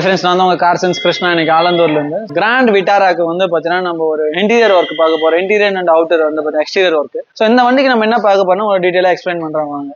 Friends, நான் தான் உங்க கார் சென்ஸ் கிருஷ்ணா. இன்னைக்கு ஆலந்தூர்ல இருந்து கிராண்ட் விட்டாராக்கு வந்து பாத்தீங்கன்னா நம்ம ஒரு இன்டீரியர் ஒர்க் பார்க்க போறோம். இன்டீரியர் அண்ட் அவுட்டர் வந்து பாத்தீங்கன்னா எக்ஸ்டீரியர் ஒர்க். ஸோ இந்த வண்டிக்கு நம்ம என்ன பார்க்க போறோம் ஒரு டீடைலா எக்ஸ்பிளைன் பண்றோம் வாங்க.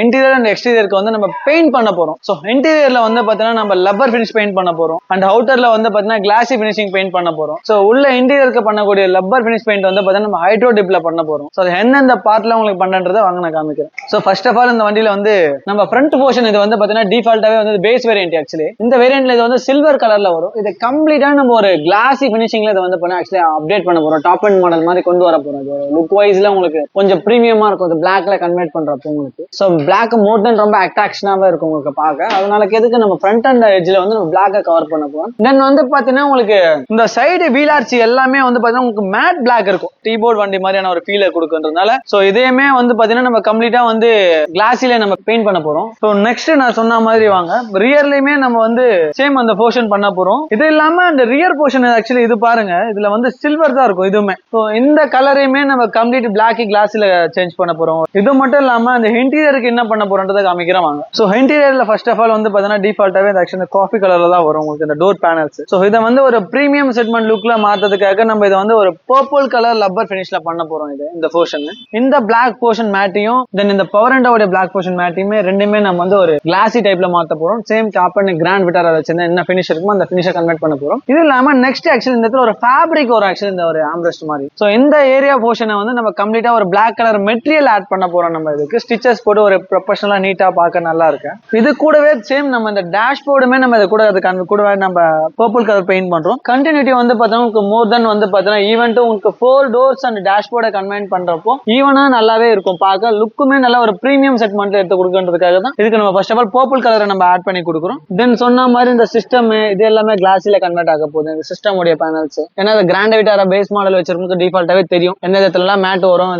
இன்டீரியர் அண்ட் எக்ஸ்டீரியருக்கு வந்து நம்ம பெயிண்ட் பண்ண போறோம். ஸோ இன்டீரியர்ல வந்து பாத்தீங்கன்னா நம்ம லப்பர் ஃபினிஷ் பெயிண்ட் பண்ண போறோம். அண்ட் அவுட்டர்ல வந்து பாத்தீங்கன்னா கிளாசி ஃபினிஷிங் பெயிண்ட் பண்ண போறோம். ஸோ உள்ள இன்டீரியருக்கு பண்ணக்கூடிய லப்பர் ஃபினிஷ் பெயிண்ட் வந்து பாத்தீங்கன்னா நம்ம ஹைட்ரோ டிப்ல பண்ண போறோம். ஸோ எந்தெந்த பார்ட்ல உங்களுக்கு பண்றதை வாங்க நான் காமிக்கிறேன். ஸோ ஃபர்ஸ்ட் ஆஃப் ஆல் இந்த வண்டியில வந்து நம்ம ஃப்ரண்ட் போர்ஷன் இது வந்து பாத்தீங்கன்னா டிஃபால்ட்டாவே வந்து பேஸ் வேரியன்ட். ஆக்சுவலி இந்த வேரியன்ட்ல இது வந்து சில்வர் கலர்ல வரும். இது கம்ப்ளீட்டா நம்ம ஒரு கிளாசி ஃபினிஷிங்ல இதை வந்து ஆக்சுவலி அப்டேட் பண்ண போறோம். டாப் அண்ட் மாடல் மாதிரி கொண்டு வர போறோம். லுக் வைஸ்ல உங்களுக்கு கொஞ்சம் பிரீமியமா இருக்கும். இது பிளாக்ல கன்வெர்ட் பண்றப்போ உங்களுக்கு ஸோ பிளாக் மோர் தென் ரொம்ப அட்ராக்ஷனாவே இருக்கும் உங்களுக்கு பார்க்க. அதனால எதுக்கு நம்ம ஃப்ரண்ட் அண்ட் எட்ஜ்ல வந்து நம்ம பிளாக்க கவர் பண்ண போறோம். தென் வந்து பாத்தீங்கன்னா உங்களுக்கு இந்த சைடு வீல் ஆர்ச்சி எல்லாமே வந்து பாத்தீங்கன்னா உங்களுக்கு மேட் பிளாக் இருக்கும். டீபோர்ட் வண்டி மாதிரியான ஒரு ஃபீலை கொடுக்குறதுனால ஸோ இதையுமே வந்து பாத்தீங்கன்னா நம்ம கம்ப்ளீட்டா வந்து கிளாஸில நம்ம பெயிண்ட் பண்ண போறோம். ஸோ நெக்ஸ்ட் நான் சொன்ன மாதிரி வாங்க ரியர்லயுமே நம்ம வந்து சேம் அந்த போர்ஷன் பண்ண போறோம். இது இல்லாம அந்த ரியர் போர்ஷன் ஆக்சுவலி இது பாருங்க, இதுல வந்து சில்வர் தான் இருக்கும் இதுவுமே. ஸோ இந்த கலரையுமே நம்ம கம்ப்ளீட் பிளாக் கிளாஸ்ல சேஞ்ச் பண்ண போறோம். இது மட்டும் இல்லாம அந்த இன்டீரியருக்கு என்ன பண்ண போறோம்ன்றதை காமிக்கிறேன் வாங்க. ஸோ இன்டீரியர்ல ஃபர்ஸ்ட் ஆஃப் ஆல் வந்து பாத்தீங்கன்னா டிஃபால்ட்டாவே இந்த காஃபி கலர்ல தான் வரும் உங்களுக்கு இந்த டோர் பேனல்ஸ். ஸோ இதை வந்து ஒரு பிரீமியம் செக்மெண்ட் லுக்ல மாத்ததுக்காக நம்ம இதை வந்து ஒரு பர்பிள் கலர் லப்பர் ஃபினிஷ்ல பண்ண போறோம். இது இந்த போர்ஷன் இந்த பிளாக் போர்ஷன் மேட்டையும் தென் இந்த பவர் அண்டோட பிளாக் போர்ஷன் மேட்டையுமே ரெண்டுமே நம்ம வந்து ஒரு கிளாசி டைப்ல மாத்த போறோம். சேம் டாப் அண்ட் கிராண்ட் விட்டாரா வச்சிருந்தா என்ன ஃபினிஷ் இருக்குமோ அந்த ஃபினிஷை கன்வெர்ட் பண்ண போறோம். இது இல்லாம நெக்ஸ்ட் ஆக்சுவலி இந்த இடத்துல ஒரு ஃபேப்ரிக் ஒரு ஆக்சுவலி இந்த ஒரு ஆம்ரெஸ்ட் மாதிரி. ஸோ இந்த ஏரியா போர்ஷனை வந்து நம்ம கம்ப்ளீட்டா ஒரு பிளாக் கலர் மெட்டீரியல் ஆட் பண்ண போறோம். நம்ம இதுக்கு ஸ்டிச்சஸ் போட்டு ஒரு ப்ரொஃபஷனலா நீட்டா பார்க்க நல்லா இருக்கு. இது கூடவே சேம் நம்ம இந்த டேஷ்போர்டுமே நம்ம இது கூட அதுக்கு கூடவே நம்ம பர்பிள் கலர் பெயிண்ட் பண்றோம். கண்டினியூட்டி வந்து பார்த்தீங்கன்னா உங்களுக்கு மோர் தென் வந்து பார்த்தீங்கன்னா ஈவென்ட் உங்களுக்கு 4 டோர்ஸ் அண்ட் டேஷ்போர்டை கன்வெர்ட் பண்றப்போ ஈவனா நல்லாவே இருக்கும். பார்க்க லுக்குமே நல்ல ஒரு பிரீமியம் செக்மெண்ட்ல எடுத்து கொடுக்கறதுக்காக தான் இதுக்கு நம்ம ஃபர்ஸ்ட் ஆஃப் ஆல் பர்பிள் கலரை நம்ம ஆட் பண்ணி கொடுக்குறோம். தென் சொன்ன மாதிரி இந்த சிஸ்டம் இது எல்லாமே கிளாஸில கன்வெர்ட் ஆக போகுது. இந்த சிஸ்டம் உடைய பேனல்ஸ் ஏன்னா கிராண்ட் விட்டாரா பேஸ் மாடல் வச்சிருக்க டிஃபால்ட்டாவே தெரியும் எந்த இடத்துல மேட் வரும்.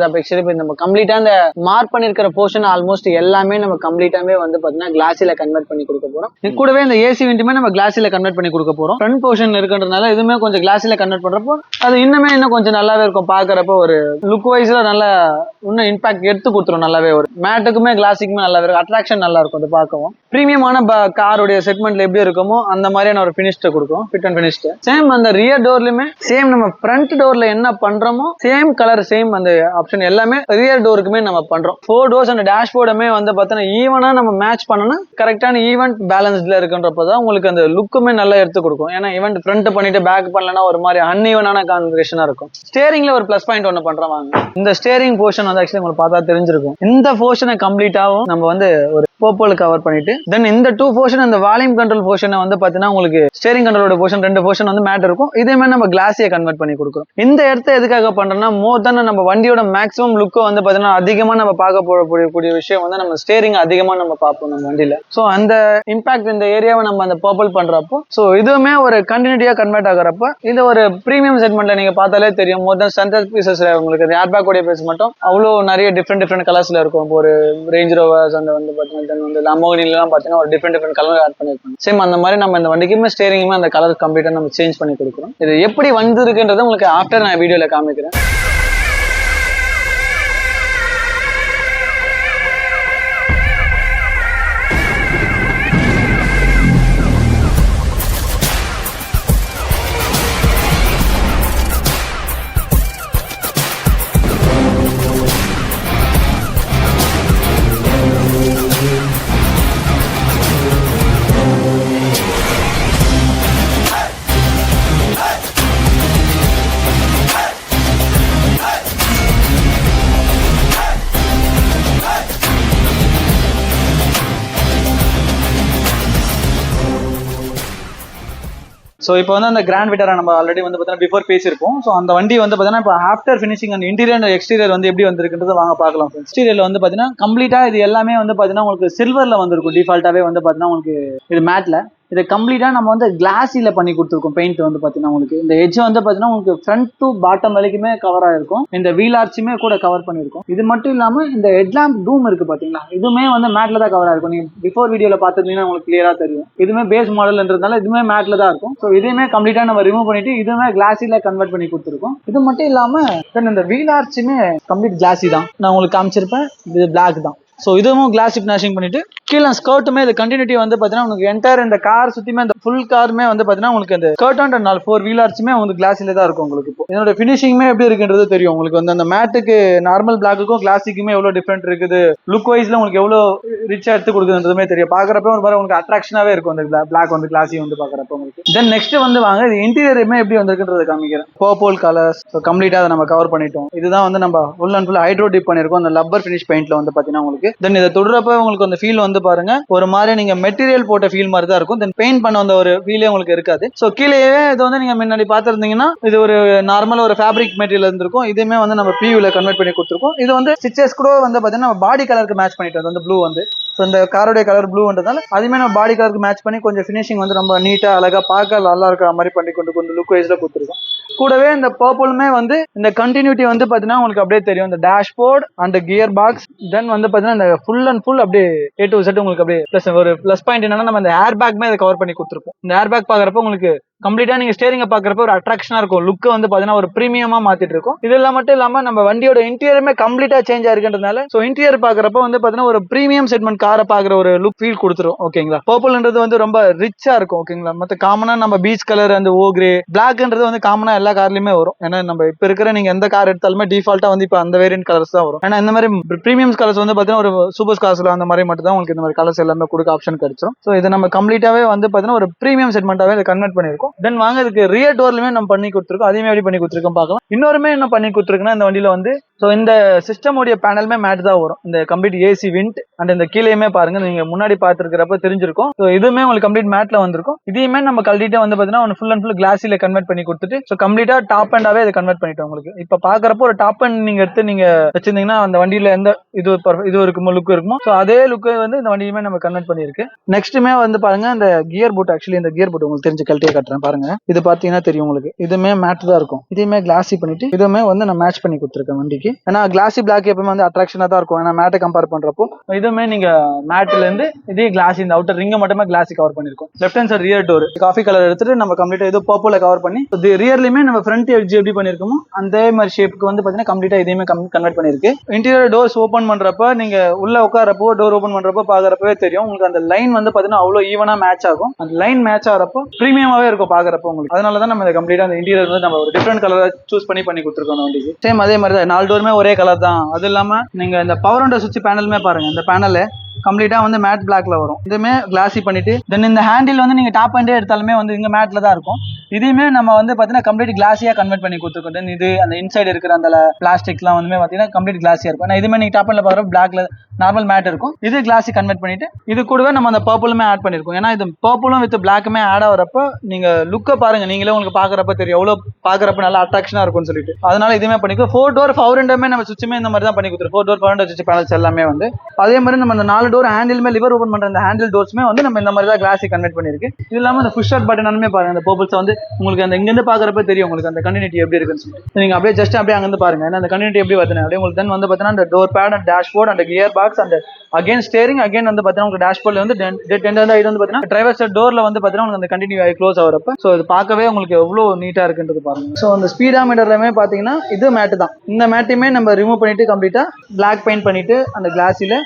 நம்ம கம்ப்ளீட்டா இந்த மார்க் பண்ணிருக்கிற போர்ஷன் ஆல்மோஸ்ட் எல்லாமே நம்ம கம்ப்ளீட்டாவே வந்து பாத்தீங்கன்னா கிளாஸில கன்வெர்ட் பண்ணி கொடுக்க போறோம். இது கூடவே இந்த ஏசி வெண்ட்டுமே நம்ம கிளாஸில கன்வெர்ட் பண்ணி கொடுக்க போறோம். ஃப்ரண்ட் போர்ஷன் இருக்குன்றதுனால இதுமே கொஞ்சம் கிளாஸில கன்வெர்ட் பண்றப்போ அது இன்னும் கொஞ்சம் நல்லாவே இருக்கும். பாக்குறப்போ ஒரு லுக் வைஸ்ல நல்ல இன்னும் இம்பாக்ட் எடுத்து கொடுத்துரும். நல்லாவே ஒரு மேட்டுக்குமே கிளாஸிக்குமே நல்லாவே இருக்கும். அட்ராக்ஷன் நல்லா இருக்கும். அது பார்க்கவும் பிரீமியமான காருடைய செக்மெண்ட்ல எப்படி இருக்குமோ அந்த மாதிரியான ஒரு பினிஷ்ட கொடுக்கும். ஃபிட் அண்ட் பினிஷ்ட் சேம் அந்த ரியர் டோர்லயுமே சேம் நம்ம ஃப்ரண்ட் டோர்ல என்ன பண்றோமோ சேம் கலர் சேம் அந்த ஆப்ஷன் எல்லாமே ரியர் டோருக்குமே நம்ம பண்றோம். 4 டோர்ஸ் அந்த டேஷ்போர்டுமே வந்து பார்த்தீங்கன்னா ஈவனா நம்ம மேட்ச் பண்ணணும். கரெக்டான ஈவென்ட் பேலன்ஸ்ல இருக்குன்றப்பதான் உங்களுக்கு அந்த லுக்குமே நல்லா எடுத்து கொடுக்கும். ஏன்னா ஈவென்ட் ஃப்ரண்ட் பண்ணிட்டு பேக் பண்ணலன்னா ஒரு மாதிரி அன்ஈவனான கான்ஃபிகரேஷனா இருக்கும். ஸ்டேரிங்ல ஒரு பிளஸ் பாயிண்ட் ஒன்று பண்றோம் வாங்க. இந்த ஸ்டேரிங் போர்ஷன் வந்து ஆக்சுவலி உங்களுக்கு பார்த்தா தெரிஞ்சிருக்கும். இந்த போர்ஷனை கம்ப்ளீட்டாவும் நம்ம வந்து ஒரு பர்பிள் கவர் பண்ணிட்டு தென் இந்த 2 போர்ஷன் அந்த வால்யூம் கண்ட்ரோல் போர்ஷனை வந்து பாத்தீங்கன்னா உங்களுக்கு ஸ்டேரிங் கண்ட்ரோலோட போர்ஷன் 2 போர்ஷன் வந்து மேட் இருக்கும். இதேமே நம்ம கிளாஸியை கன்வெர்ட் பண்ணி கொடுக்குறோம். இந்த இடத்த எதுக்காக பண்றோம்னா மோர் தென் நம்ம வண்டியோட மேக்ஸிமம் லுக்கை வந்து பாத்தீங்கன்னா அதிகமா நம்ம பார்க்க போடக்கூடிய விஷயம் வந்து நம்ம ஸ்டேரிங் அதிகமா நம்ம பார்ப்போம் நம்ம வண்டியில. ஸோ அந்த இம்பாக்ட் இந்த ஏரியாவை நம்ம அந்த பர்பிள் பண்றப்போ ஸோ இதுவுமே ஒரு கண்டினியூட்டியா கன்வெர்ட் ஆகிறப்ப இது ஒரு பிரீமியம் செக்மெண்ட்ல நீங்க பார்த்தாலே தெரியும். மோர் தென் சென்டர் பீசஸ் உங்களுக்கு ஏர்பேக் உடைய பீஸ் மட்டும் அவ்வளோ நிறைய டிஃப்ரெண்ட் கலர்ஸ்ல இருக்கும். ஒரு ரேஞ்ச் ரோவர்ஸ் அந்த வந்து பாத்தீங்கன்னா வந்து லம்போகினிலாம் பாத்தீங்கன்னா ஒரு டிஃப்ரெண்ட் கலர் ஆட் பண்ணிருப்பாங்க. சேம் அந்த மாதிரி நம்ம இந்த வண்டிக்குமே ஸ்டேரிங்குமே அந்த கலர் கம்ப்ளீட்டா நம்ம சேஞ்ச் பண்ணி கொடுக்குறோம். இது எப்படி வந்திருக்குன்றது உங்களுக்கு ஆஃப்டர் நான் வீடியோல காமிக்கிறேன். ஸோ இப்போ வந்து அந்த கிராண்ட் விட்டாரா நம்ம ஆல்ரெடி வந்து பார்த்தீங்கன்னா பிஃபோர் பேசியிருப்போம். ஸோ அந்த வண்டி வந்து பார்த்தீங்கன்னா இப்போ ஆஃப்டர் ஃபினிஷிங் அந்த இன்டீரியர் அண்ட் எக்ஸ்டீரியர் வந்து எப்படி வந்திருக்குன்றதை வாங்க பார்க்கலாம். எக்ஸ்டீரியர்ல வந்து பார்த்தீங்கன்னா கம்ப்ளீட்டா இது எல்லாமே வந்து பார்த்தீங்கன்னா உங்களுக்கு சில்வர்ல வந்திருக்கும். டிஃபால்ட்டாவே வந்து பார்த்தீங்கன்னா உங்களுக்கு இது மேட்ல இதை கம்ப்ளீட்டா நம்ம வந்து கிளாஸில பண்ணி கொடுத்துருக்கோம். பெயிண்ட் வந்து பாத்தீங்கன்னா உங்களுக்கு இந்த எட்ஜ் வந்து பாத்தீங்கன்னா உங்களுக்கு ஃப்ரண்ட் டு பாட்டம் வரைக்குமே கவர் ஆயிருக்கும். இந்த வீல் ஆர்ச்சுமே கூட கவர் பண்ணிருக்கோம். இது மட்டும் இல்லாம இந்த ஹெட்லாம்ப் டூம் இருக்கு பாத்தீங்களா, இதுவுமே வந்து மேட்ல தான் கவர் ஆயிருக்கும். நீங்க பிஃபோர் வீடியோல பாத்துருந்தீங்கன்னா உங்களுக்கு கிளியரா தெரியும். இதுவுமே பேஸ் மாடல்ன்றதுனால இதுவுமே மேட்ல தான் இருக்கும். ஸோ இதையுமே கம்ப்ளீட்டா நம்ம ரிமூவ் பண்ணிட்டு இதுவுமே கிளாஸில கன்வெர்ட் பண்ணி கொடுத்துருக்கோம். இது மட்டும் இல்லாம இந்த வீல் ஆர்ச்சுமே கம்ப்ளீட் கிளாஸி தான். நான் உங்களுக்கு காமிச்சிருப்பேன், இது பிளாக் தான். ஸோ இதுவும் கிளாஸ் ஃபினிஷிங் பண்ணிட்டு கீழே ஸ்கர்ட்டுமே இது கண்டினியூட்டி வந்து பார்த்தீங்கன்னா உங்களுக்கு என்டையர் இந்த கார் சுற்றியுமே இந்த ஃபுல் காருமே வந்து பார்த்தீங்கன்னா உங்களுக்கு அந்த ஸ்கர்ட் அண்ட் 4 வீல் ஆர்ச்சுமே உங்களுக்கு கிளாஸில் தான் இருக்கும். உங்களுக்கு இப்போ இதோட ஃபினிஷிங்குமே எப்படி இருக்குன்றது தெரியும் உங்களுக்கு. வந்து அந்த மேட்டுக்கு நார்மல் பிளாக்குக்கும் கிளாஸிக்குமே எவ்வளோ டிஃப்ரெண்ட் இருக்குது, லுக் வைஸ்ல உங்களுக்கு எவ்வளோ ரிச்சா எடுத்து கொடுக்குதுன்றதுமே தெரியும். பார்க்குறப்ப ஒரு மாதிரி உங்களுக்கு அட்ராக்ஷனாகவே இருக்கும் அந்த பிளாக் வந்து கிளாஸி வந்து பார்க்குறப்ப உங்களுக்கு. தென் நெக்ஸ்ட் வந்து வாங்க இது இன்டீரியருமே எப்படி வந்திருக்குன்றதை காமிக்கிறேன். பர்பிள் கலர்ஸ் கம்ப்ளீட்டாக அதை நம்ம கவர் பண்ணிட்டோம். இதுதான் வந்து நம்ம full and full hydro dip பண்ணியிருக்கோம் அந்த லப்பர் ஃபினிஷ் பெயிண்ட்ல வந்து பார்த்தீங்கன்னா உங்களுக்கு. தென் இதை தொடுறப்ப உங்களுக்கு அந்த ஃபீல் வந்து பாருங்க ஒரு மாதிரி நீங்க மெட்டீரியல் போட்ட ஃபீல் மாதிரி தான் இருக்கும். தென் பெயிண்ட் பண்ண வந்த ஒரு ஃபீலே உங்களுக்கு இருக்காது. ஸோ கீழே இது வந்து நீங்க முன்னாடி பார்த்துருந்தீங்கன்னா இது ஒரு நார்மல் ஒரு ஃபேப்ரிக் மெட்டீரியல் இருந்திருக்கும். இதுவுமே வந்து நம்ம பியூல கன்வெர்ட் பண்ணி கொடுத்துருக்கோம். இது வந்து ஸ்டிச்சஸ் கூட வந்து பாத்தீங்கன்னா பாடி கலருக்கு மேட்ச் பண்ணிட்டு வந்து ப்ளூ வந்து இந்த காரோடைய கலர் ப்ளூன்றதால அதுமே நம்ம பாடி கலருக்கு மேட்ச் பண்ணி கொஞ்சம் ஃபினிஷிங் வந்து ரொம்ப நீட்டா அழகா பார்க்க நல்லா இருக்கிற மாதிரி பண்ணி கொண்டு கொஞ்சம் லுக் வைஸ்ல கொடுத்துருக்கோம். கூடவே இந்த பர்பிளுமே வந்து இந்த கண்டினியூட்டி வந்து பாத்தீங்கன்னா உங்களுக்கு அப்படியே தெரியும். இந்த டேஷ்போர்ட் அண்ட் கியர் பாக்ஸ் தென் வந்து பாத்தீங்கன்னா இந்த ஃபுல் அண்ட் ஃபுல் அப்படியே A to Z உங்களுக்கு அப்படியே பிளஸ் ஒரு பிளஸ் பாயிண்ட் என்னன்னா நம்ம இந்த ஏர் பேக்மே அதை கவர் பண்ணி கொடுத்துருப்போம். இந்த ஏர் பேக் பாக்குறப்ப உங்களுக்கு கம்ப்ளீட்டா நீங்க ஸ்டேரிங்க பாக்குறப்ப ஒரு அட்ராக்ஷனா இருக்கும். லுக் வந்து பாத்தீங்கன்னா ஒரு பிரீமியமா மாத்திட்டு இருக்கும். இதெல்லாம் மட்டும் இல்லாம நம்ம வண்டியோட இன்டீரியருமே கம்ப்ளீட்டா சேஞ்ச் ஆயிருக்குன்றதுனால சோ இன்டீரியர் பாக்குறப்ப வந்து பாத்தீங்கன்னா ஒரு பிரீமியம் செக்மெண்ட் காரை பாக்குற ஒரு லுக் ஃபீல் கொடுத்துரும். ஓகேங்களா, பர்பிள்ன்றது வந்து ரொம்ப ரிச்சா இருக்கும். ஓகேங்களா, மத்த காமனா நம்ம பீச் கலர் அந்த ஓ கிரே பிளாக்ன்றது வந்து காமனா எல்லா கார்லயுமே வரும். ஏன்னா நம்ம இப்ப இருக்கிற நீங்க எந்த கார் எடுத்தாலுமே டிஃபால்ட்டா வந்து இப்ப அந்த வேரியன்ட் கலர்ஸ் தான் வரும். ஏன்னா இந்த மாதிரி பிரீமியம் கலர்ஸ் வந்து பாத்தீங்கன்னா ஒரு சூப்பர் கார்ஸ்ல அந்த மாதிரி மட்டும் தான் உங்களுக்கு இந்த மாதிரி கலர்ஸ் எல்லாமே கொடுக்க ஆப்ஷன் கிடைச்சிரும். சோ இது நம்ம கம்ப்ளீட்டாவே வந்து பாத்தீங்கன்னா ஒரு பிரீமியம் செக்மெண்டாவே இதை கன்வெர்ட் பண்ணிருக்கோம். தென் வாங்க இதுக்கு ரியர் டோர்லயுமே நம்ம பண்ணி கொடுத்துருக்கோம். அதையுமே எப்படி பண்ணி கொடுத்துருக்கோம் பார்க்கலாம். இன்னொருமே என்ன பண்ணி கொடுத்துருக்குன்னா இந்த வண்டியில வந்து ஸோ இந்த சிஸ்டமோடைய பேனலுமே மேட் தான் வரும். இந்த கம்ப்ளீட் ஏசி விண்ட் அண்ட் இந்த கீழேயுமே பாருங்க நீங்க முன்னாடி பார்த்துருக்கிறப்ப தெரிஞ்சிருக்கும். ஸோ இதுவுமே உங்களுக்கு கம்ப்ளீட் மேட்ல வந்திருக்கும். இதையுமே நம்ம கம்ப்ளீட்டா வந்து பாத்தீங்கன்னா ஃபுல் அண்ட் ஃபுல் கிளாஸில கன்வெர்ட் பண்ணி கொடுத்துட்டு ஸோ கம்ப்ளீட்டா டாப் அண்டாவே இதை கன்வெர்ட் பண்ணிட்டோம். உங்களுக்கு இப்ப பாக்குறப்போ ஒரு டாப் அண்ட் நீங்க எடுத்து நீங்க வச்சிருந்தீங்கன்னா அந்த வண்டியில எந்த இது இருக்குமோ லுக் இருக்குமோ ஸோ அதே லுக் வந்து இந்த வண்டியுமே நம்ம கன்வெர்ட் பண்ணிருக்கு. நெக்ஸ்ட்டுமே வந்து பாருங்க இந்த கியர் போட் ஆக்சுவலி இந்த கியர் போட் உங்களுக்கு தெரிஞ்சு கழட்டியே காட்டுறேன் பாருங்க. இது பாத்தீங்கன்னா தெரியும் உங்களுக்கு. இதுமே மேட் தான் இருக்கும். இதுமே கிளாஸி பண்ணிட்டு இதுமே வந்து நான் மேட்ச் பண்ணி கொடுத்துருக்கேன் வண்டிக்கு. ஏன்னா கிளாஸி பிளாக் எப்பவுமே வந்து அட்ராக்ஷனா தான் இருக்கும். ஏன்னா மேட்டை கம்பேர் பண்றப்போ இதுமே நீங்க மேட்ல இருந்து இதே கிளாஸி இந்த அவுட்டர் ரிங்க மட்டுமே கிளாஸி கவர் பண்ணிருக்கோம். Left hand side rear door coffee colour எடுத்துட்டு நம்ம கம்ப்ளீட்டா இது பர்பிள்ல கவர் பண்ணி ரியர்லயுமே நம்ம ஃப்ரண்ட் எட்ஜ் எப்படி பண்ணிருக்கோமோ அந்த மாதிரி ஷேப்புக்கு வந்து பாத்தீங்கன்னா கம்ப்ளீட்டா இதையுமே கன்வெர்ட் பண்ணிருக்கு. இன்டீரியர் டோர்ஸ் ஓபன் பண்றப்ப நீங்க உள்ள உட்காரப்போ டோர் ஓபன் பண்றப்போ பாக்குறப்பவே தெரியும் உங்களுக்கு அந்த லைன் வந்து பாத்தீங்கன்னா அவ்வளவு ஈவனா மேட்ச் ஆகும். அந்த லைன் மேட்ச் ஆகிறப்போ பிரீமியமாவே இருக்கும் பாக்குறப்போ உங்களுக்கு. அதனாலதான் நம்ம கம்ப்ளீட்டா அந்த இன்டீரியர் வந்து நம்ம ஒரு டிஃபரெண்ட் கலர் சூஸ் பண்ணி கொடுத்துருக்கோம் வண்டிக்கு. சேம் அதே மாதிரி தான் 4 டோருமே ஒரே கலர் தான். அது இல்லாம நீங்க இந்த பவர் விண்டோ சுவிட்ச் பேனலுமே பாருங்க. இந்த பேனல் கம்ப்ளீட்டா வந்து மேட் பிளாக்ல வரும். இதுமே கிளாஸி பண்ணிட்டு தென் இந்த ஹேண்டில் வந்து நீங்க டாப் அண்டே எடுத்தாலுமே வந்து இங்க மேட்ல தான் இருக்கும். இதையுமே நம்ம வந்து பாத்தீங்கன்னா கம்ப்ளீட் கிளாஸியா கன்வெர்ட் பண்ணி கொடுத்துருக்கோம். தென் இது அந்த இன்சைடு இருக்கிற அந்த பிளாஸ்டிக்லாம் வந்து பாத்தீங்கன்னா கம்ப்ளீட் கிளாஸியா இருக்கும். இதுமே நீங்க டாப் அண்ட்ல பாக்குற பிளாக்ல நார்மல் மேட் இருக்கும். இது கிளாஸி கன்வெர்ட் பண்ணிட்டு இது கூடவே நம்ம அந்த பர்பிளுமே ஆட் பண்ணிருக்கோம். ஏன்னா இது பர்பிளும் வித் பிளாக்குமே ஆட் ஆகிறப்ப நீங்க லுக்க பாருங்க, நீங்களே உங்களுக்கு பாக்குறப்ப தெரியும் எவ்வளவு பாக்குறப்ப நல்லா அட்ராக்ஷனா இருக்கும்னு சொல்லிட்டு. அதனால இதுமே பண்ணிக்கோ. 4 டோர் பவர் விண்டோமே நம்ம சுவிட்சுமே இந்த மாதிரி தான் பண்ணி கொடுத்துருக்கோம். 4 டோர் பவர் விண்டோ சுவிட்ச் பேனல்ஸ் எல்லாமே வந்து அதே மாதிரி நம்ம அந்த 4 டோர் ஹேண்டிலுமே லிவர் ஓபன் பண்ற அந்த ஹேண்டில் டோர்ஸ்மே வந்து நம்ம இந்த மாதிரி தான் கிளாஸி கன்வெர்ட் பண்ணிருக்கு. இது இல்லாம அந்த புஷ் பட்டனுமே பாருங்க. அந்த பர்பிள்ஸ் வந்து உங்களுக்கு அந்த இங்க இருந்து பாக்குறப்ப தெரியும் உங்களுக்கு அந்த கண்டினியூட்டி எப்படி இருக்குன்னு சொல்லிட்டு. நீங்க அப்படியே ஜஸ்ட் அப்படியே அங்க இருந்து பாருங்க. ஏன்னா அந்த கண்டினியூட்டி எப்படி வருதுன்னு அப்படியே உங்களுக்கு தென் வந்து பாத்தீங்கன்னா அந்த door bad and dashboard and gear box and again steering again வந்து பாத்தீங்கன்னா உங்களுக்கு டேஷ்போர்ட்ல வந்து வந்து பாத்தீங்கன்னா டிரைவர் சைடு டோர்ல வந்து பாத்தீங்கன்னா உங்களுக்கு அந்த கண்டினியூ ஆகி க்ளோஸ் ஆகிறப்ப சோ இது பார்க்கவே உங்களுக்கு எவ்வளவு நீட்டா இருக்குன்றது பாருங்க. சோ அந்த ஸ்பீடாமீட்டர்லமே பாத்தீங்கன்னா இது மேட் தான். இந்த மேட்டையுமே நம்ம ரிமூவ் பண்ணிட்டு கம்ப்ளீட்டா பிளாக் பெயிண்ட் பண்ணிட்டு அந்த கிளாஸில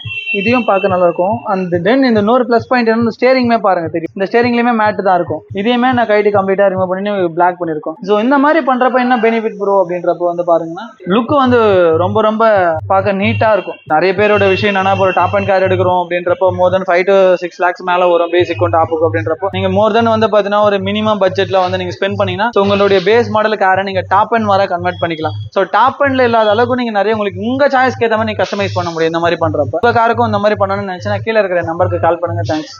இதையும் பார்க்க நல்லா இருக்கும். அந்த தென் இந்த இன்னொரு பிளஸ் பாயிண்ட் என்ன ஸ்டேரிங்மே பாருங்க தெரியும். இந்த ஸ்டேரிங்லயுமே மேட் தான் இருக்கும். இதையுமே நான் கைட்டு கம்ப்ளீட்டா ரிமூவ் பண்ணி பிளாக் பண்ணிருக்கோம். சோ இந்த மாதிரி பண்றப்ப என்ன பெனிஃபிட் ப்ரோ அப்படின்றப்ப வந்து பாருங்கன்னா லுக் வந்து ரொம்ப ரொம்ப பார்க்க நீட்டா இருக்கும். நிறைய பேரோட விஷயம் என்னன்னா ஒரு டாப் அண்ட் கார் எடுக்கிறோம் அப்படின்றப்போ மோர் தென் 5 to 6 lakhs மேல வரும் பேசிக்கும் டாப்புக்கு அப்படின்றப்போ நீங்க மோர் தென் வந்து பாத்தீங்கன்னா ஒரு மினிமம் பட்ஜெட்ல வந்து நீங்க ஸ்பெண்ட் பண்ணீங்கன்னா உங்களுடைய பேஸ் மாடல் காரை நீங்க டாப் அண்ட் வர கன்வெர்ட் பண்ணிக்கலாம். சோ டாப் அண்ட்ல இல்லாத அளவுக்கு நீங்க நிறைய உங்களுக்கு உங்க சாய்ஸ்க்கு ஏற்ற மாதிரி நீங்க கஸ்டமைஸ் பண்ண முடியும். இந்த மாதிரி பண்றப்ப உங்க காருக்கும் இந்த மாதிரி பண்ணணும்னு நினைச்சா கீழே இருக்கிற நம்பருக்கு கால் பண்ணுங்க. தேங்க்ஸ்.